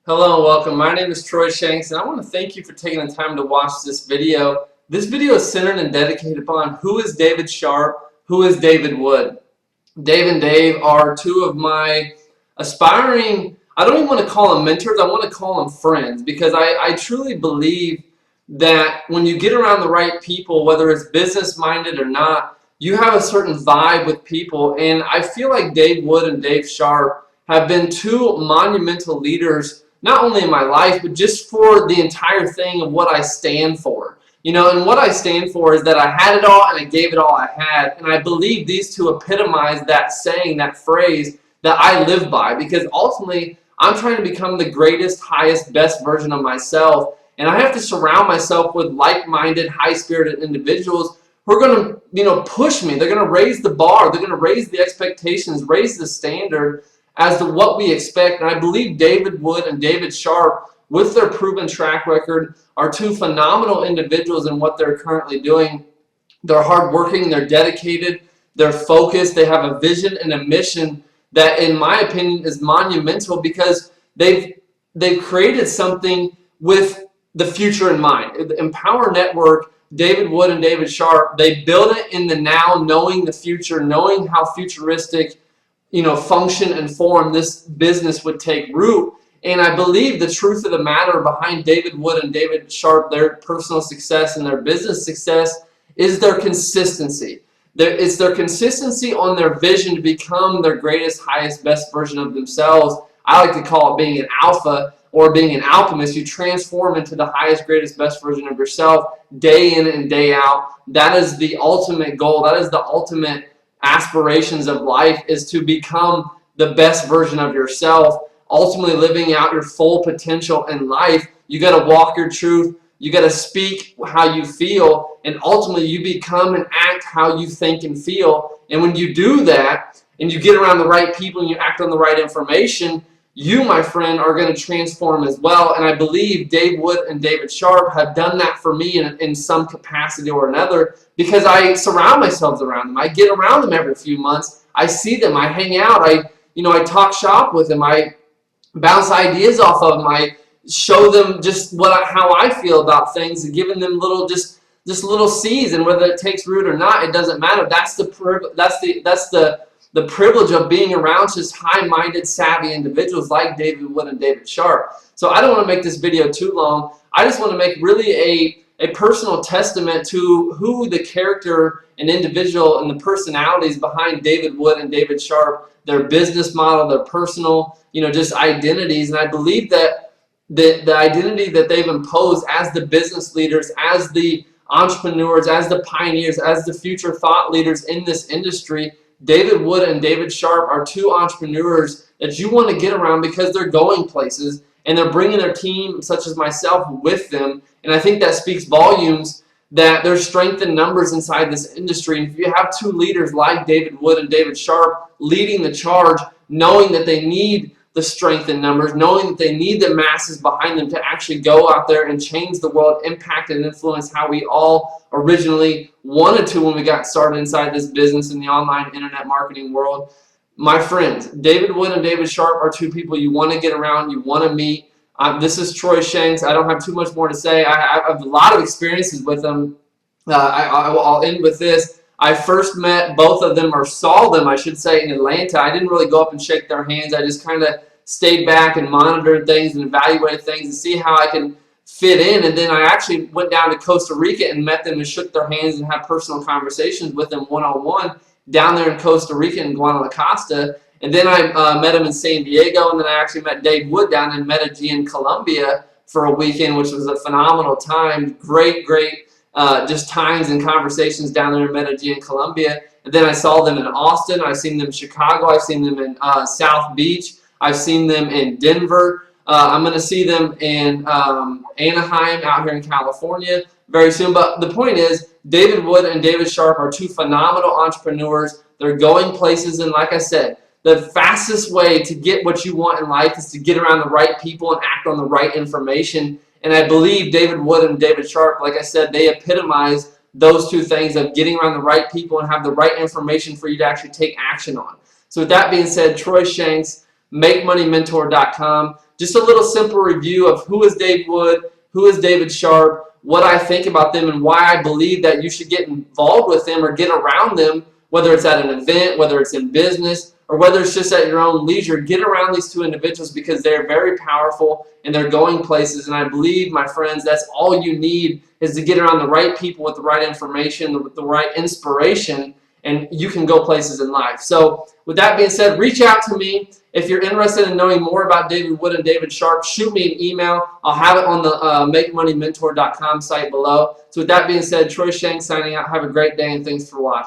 Hello and welcome. My name is Troy Shanks, and I want to thank you for taking the time to watch this video. This video is centered and dedicated upon who is David Sharpe, who is David Wood. Dave and Dave are two of my aspiring, I don't even want to call them mentors, I want to call them friends, because I truly believe that when you get around the right people, whether it's business-minded or not, you have a certain vibe with people, and I feel like Dave Wood and Dave Sharpe have been two monumental leaders, not only in my life, but just for the entire thing of what I stand for. You know, and what I stand for is that I had it all and I gave it all I had. And I believe these two epitomize that saying, that phrase that I live by, because ultimately I'm trying to become the greatest, highest, best version of myself. And I have to surround myself with like-minded, high-spirited individuals who are going to, push me. They're going to raise the bar. They're going to raise the expectations, raise the standard as to what we expect. And I believe David Wood and David Sharpe, with their proven track record, are two phenomenal individuals in what they're currently doing. They're hardworking, they're dedicated, they're focused, they have a vision and a mission that, in my opinion, is monumental, because they've created something with the future in mind. The Empower Network, David Wood and David Sharpe, they build it in the now, knowing the future, knowing how futuristic function and form this business would take root. And I believe the truth of the matter behind David Wood and David Sharpe, their personal success and their business success, is their consistency. It's their consistency on their vision to become their greatest, highest, best version of themselves. I like to call it being an alpha or being an alchemist. You transform into the highest, greatest, best version of yourself day in and day out. That is the ultimate goal. That is the ultimate aspirations of life, is to become the best version of yourself, ultimately living out your full potential in life. You got to walk your truth. You got to speak how you feel, and ultimately you become and act how you think and feel. And when you do that and you get around the right people and you act on the right information, you, my friend, are going to transform as well. And I believe Dave Wood and David Sharpe have done that for me in some capacity or another, because I surround myself around them. I get around them every few months. I see them. I hang out. I talk shop with them. I bounce ideas off of them. I show them just how I feel about things, and giving them little little seeds, and whether it takes root or not, it doesn't matter. That's the privilege of being around just high-minded, savvy individuals like David Wood and David Sharpe. So I don't want to make this video too long. I just want to make really a personal testament to who the character and individual and the personalities behind David Wood and David Sharpe, their business model, their personal, just identities. And I believe that the identity that they've imposed as the business leaders, as the entrepreneurs, as the pioneers, as the future thought leaders in this industry, David Wood and David Sharpe are two entrepreneurs that you want to get around, because they're going places and they're bringing their team, such as myself, with them. And I think that speaks volumes that there's strength in numbers inside this industry. And if you have two leaders like David Wood and David Sharpe leading the charge, knowing that they need the strength in numbers, knowing that they need the masses behind them to actually go out there and change the world, impact and influence how we all originally wanted to when we got started inside this business in the online internet marketing world. My friends, David Wood and David Sharpe are two people you want to get around, you want to meet. This is Troy Shanks. I don't have too much more to say. I have a lot of experiences with them. I'll end with this. I first met both of them, or saw them, I should say, in Atlanta. I didn't really go up and shake their hands. I just kind of stayed back and monitored things and evaluated things and see how I can fit in. And then I actually went down to Costa Rica and met them and shook their hands and had personal conversations with them one-on-one down there in Costa Rica in Guanacaste. And then I met them in San Diego, and then I actually met Dave Wood down in Medellin, Colombia for a weekend, which was a phenomenal time. Great just times and conversations down there in Medellin, Colombia. And then I saw them in Austin. I've seen them in Chicago. I've seen them in South Beach. I've seen them in Denver. I'm going to see them in Anaheim out here in California very soon. But the point is, David Wood and David Sharpe are two phenomenal entrepreneurs. They're going places, and like I said, the fastest way to get what you want in life is to get around the right people and act on the right information. And I believe David Wood and David Sharpe, like I said, they epitomize those two things of getting around the right people and have the right information for you to actually take action on. So with that being said, Troy Shanks, MakeMoneyMentor.com. Just a little simple review of who is Dave Wood, who is David Sharpe, what I think about them, and why I believe that you should get involved with them or get around them, whether it's at an event, whether it's in business, or whether it's just at your own leisure. Get around these two individuals because they're very powerful and they're going places. And I believe, my friends, that's all you need, is to get around the right people with the right information, with the right inspiration, and you can go places in life. So with that being said, reach out to me. If you're interested in knowing more about David Wood and David Sharpe, shoot me an email. I'll have it on the MakeMoneyMentor.com site below. So with that being said, Troy Shanks signing out. Have a great day, and thanks for watching.